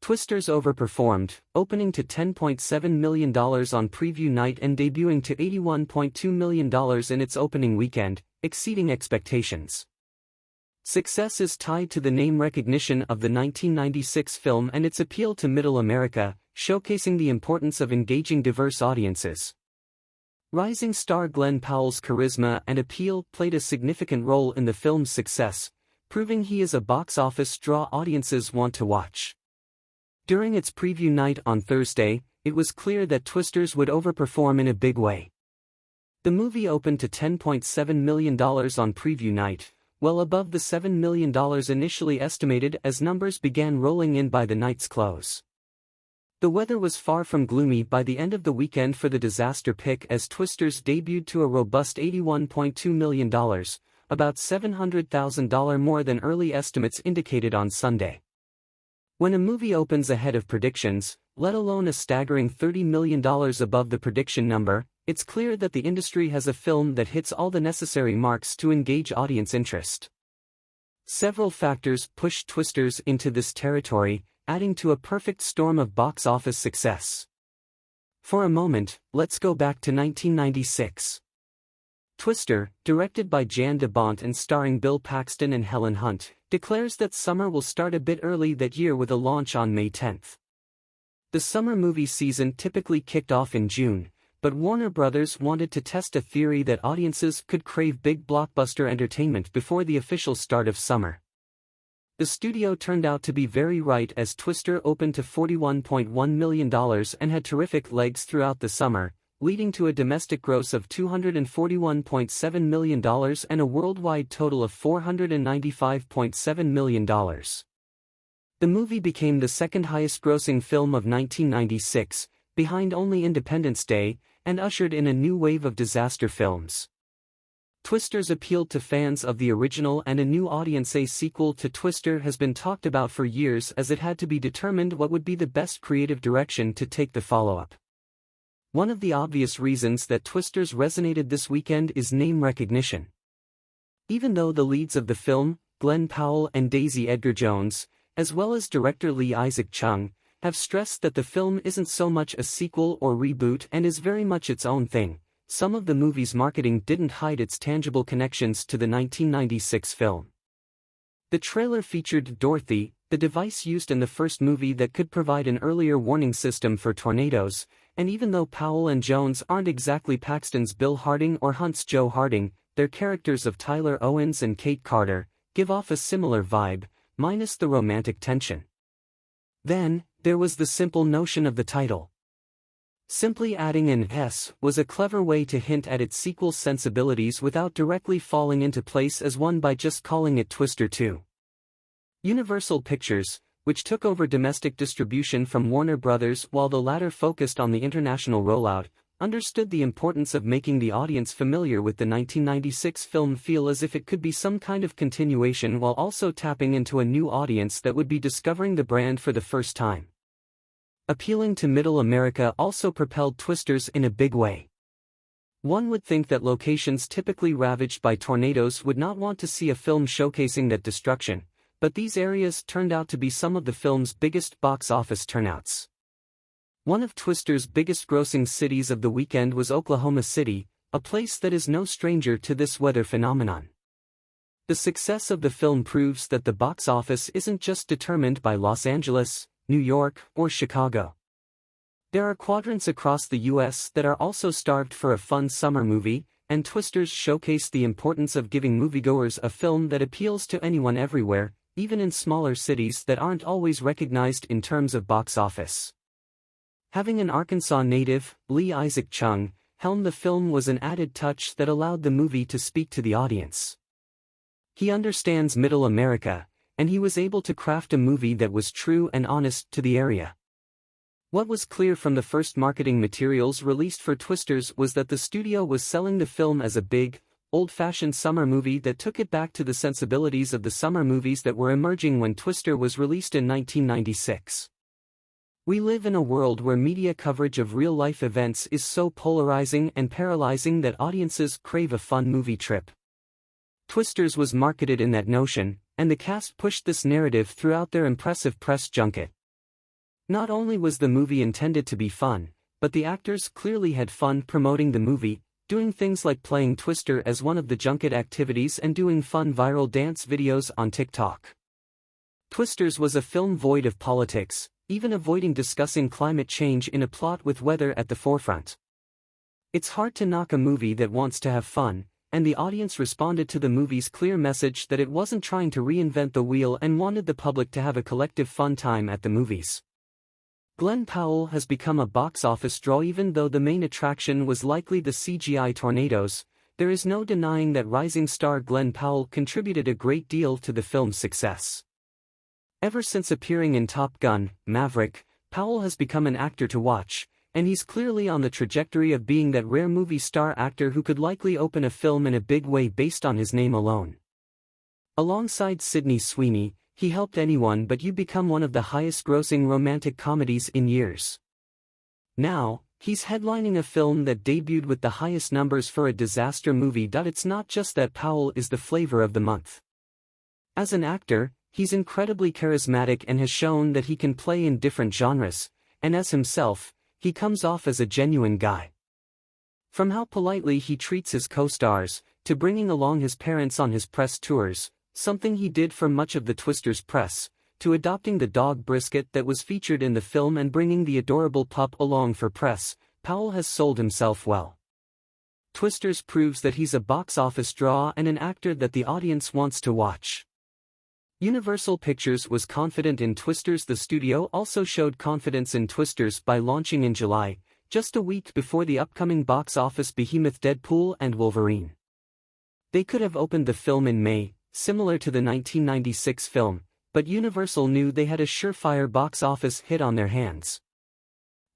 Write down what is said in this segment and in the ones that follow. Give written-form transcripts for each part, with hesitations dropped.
Twisters overperformed, opening to $10.7 million on preview night and debuting to $81.2 million in its opening weekend, exceeding expectations. Success is tied to the name recognition of the 1996 film and its appeal to Middle America, showcasing the importance of engaging diverse audiences. Rising star Glen Powell's charisma and appeal played a significant role in the film's success, proving he is a box office draw audiences want to watch. During its preview night on Thursday, it was clear that Twisters would overperform in a big way. The movie opened to $10.7 million on preview night, well above the $7 million initially estimated as numbers began rolling in by the night's close. The weather was far from gloomy by the end of the weekend for the disaster pick as Twisters debuted to a robust $81.2 million, about $700,000 more than early estimates indicated on Sunday. When a movie opens ahead of predictions, let alone a staggering $30 million above the prediction number, it's clear that the industry has a film that hits all the necessary marks to engage audience interest. Several factors pushed Twisters into this territory, adding to a perfect storm of box office success. For a moment, let's go back to 1996. Twister, directed by Jan de Bont and starring Bill Paxton and Helen Hunt, declares that summer will start a bit early that year with a launch on May 10. The summer movie season typically kicked off in June, but Warner Brothers wanted to test a theory that audiences could crave big blockbuster entertainment before the official start of summer. The studio turned out to be very right as Twister opened to $41.1 million and had terrific legs throughout the summer, leading to a domestic gross of $241.7 million and a worldwide total of $495.7 million. The movie became the second highest-grossing film of 1996, behind only Independence Day, and ushered in a new wave of disaster films. Twisters appealed to fans of the original and a new audience. A sequel to Twister has been talked about for years as it had to be determined what would be the best creative direction to take the follow-up. One of the obvious reasons that Twisters resonated this weekend is name recognition. Even though the leads of the film, Glen Powell and Daisy Edgar Jones, as well as director Lee Isaac Chung, have stressed that the film isn't so much a sequel or reboot and is very much its own thing, some of the movie's marketing didn't hide its tangible connections to the 1996 film. The trailer featured Dorothy, the device used in the first movie that could provide an earlier warning system for tornadoes, and even though Powell and Jones aren't exactly Paxton's Bill Harding or Hunt's Joe Harding, their characters of Tyler Owens and Kate Carter give off a similar vibe, minus the romantic tension. Then, there was the simple notion of the title. Simply adding an S was a clever way to hint at its sequel's sensibilities without directly falling into place as one by just calling it Twister 2. Universal Pictures, which took over domestic distribution from Warner Brothers while the latter focused on the international rollout, understood the importance of making the audience familiar with the 1996 film feel as if it could be some kind of continuation while also tapping into a new audience that would be discovering the brand for the first time. Appealing to Middle America also propelled Twisters in a big way. One would think that locations typically ravaged by tornadoes would not want to see a film showcasing that destruction, but these areas turned out to be some of the film's biggest box office turnouts. One of Twister's biggest grossing cities of the weekend was Oklahoma City, a place that is no stranger to this weather phenomenon. The success of the film proves that the box office isn't just determined by Los Angeles, New York, or Chicago. There are quadrants across the U.S. that are also starved for a fun summer movie, and Twisters showcase the importance of giving moviegoers a film that appeals to anyone everywhere, even in smaller cities that aren't always recognized in terms of box office. Having an Arkansas native, Lee Isaac Chung, helm the film was an added touch that allowed the movie to speak to the audience. He understands Middle America, and he was able to craft a movie that was true and honest to the area. What was clear from the first marketing materials released for Twisters was that the studio was selling the film as a big, old-fashioned summer movie that took it back to the sensibilities of the summer movies that were emerging when Twister was released in 1996. We live in a world where media coverage of real-life events is so polarizing and paralyzing that audiences crave a fun movie trip. Twisters was marketed in that notion, and the cast pushed this narrative throughout their impressive press junket. Not only was the movie intended to be fun, but the actors clearly had fun promoting the movie, doing things like playing Twister as one of the junket activities and doing fun viral dance videos on TikTok. Twisters was a film void of politics, even avoiding discussing climate change in a plot with weather at the forefront. It's hard to knock a movie that wants to have fun, and the audience responded to the movie's clear message that it wasn't trying to reinvent the wheel and wanted the public to have a collective fun time at the movies. Glen Powell has become a box office draw. Even though the main attraction was likely the CGI tornadoes, there is no denying that rising star Glen Powell contributed a great deal to the film's success. Ever since appearing in Top Gun: Maverick, Powell has become an actor to watch, and he's clearly on the trajectory of being that rare movie star actor who could likely open a film in a big way based on his name alone. Alongside Sydney Sweeney, he helped Anyone But You become one of the highest-grossing romantic comedies in years. Now, he's headlining a film that debuted with the highest numbers for a disaster movie. It's not just that Powell is the flavor of the month. As an actor, he's incredibly charismatic and has shown that he can play in different genres, and as himself, he comes off as a genuine guy. From how politely he treats his co-stars, to bringing along his parents on his press tours, something he did for much of the Twisters press, to adopting the dog Brisket that was featured in the film and bringing the adorable pup along for press, Powell has sold himself well. Twisters proves that he's a box office draw and an actor that the audience wants to watch. Universal Pictures was confident in Twisters. The studio also showed confidence in Twisters by launching in July, just a week before the upcoming box office behemoth Deadpool and Wolverine. They could have opened the film in May, similar to the 1996 film, but Universal knew they had a surefire box office hit on their hands.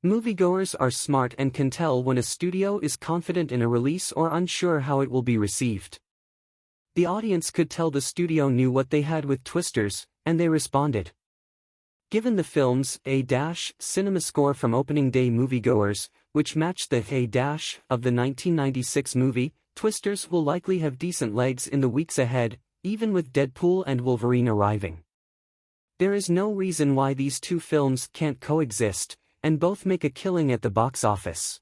Moviegoers are smart and can tell when a studio is confident in a release or unsure how it will be received. The audience could tell the studio knew what they had with Twisters, and they responded. Given the film's A-cinema score from opening day moviegoers, which matched the A- of the 1996 movie, Twisters will likely have decent legs in the weeks ahead, even with Deadpool and Wolverine arriving. There is no reason why these two films can't coexist, and both make a killing at the box office.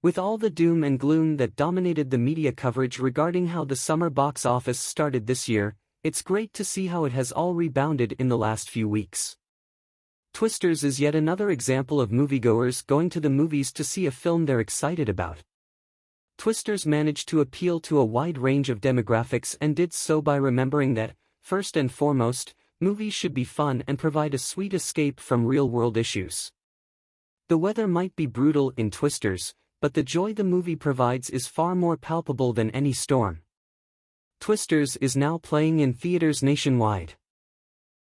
With all the doom and gloom that dominated the media coverage regarding how the summer box office started this year, it's great to see how it has all rebounded in the last few weeks. Twisters is yet another example of moviegoers going to the movies to see a film they're excited about. Twisters managed to appeal to a wide range of demographics and did so by remembering that, first and foremost, movies should be fun and provide a sweet escape from real-world issues. The weather might be brutal in Twisters, but the joy the movie provides is far more palpable than any storm. Twisters is now playing in theaters nationwide.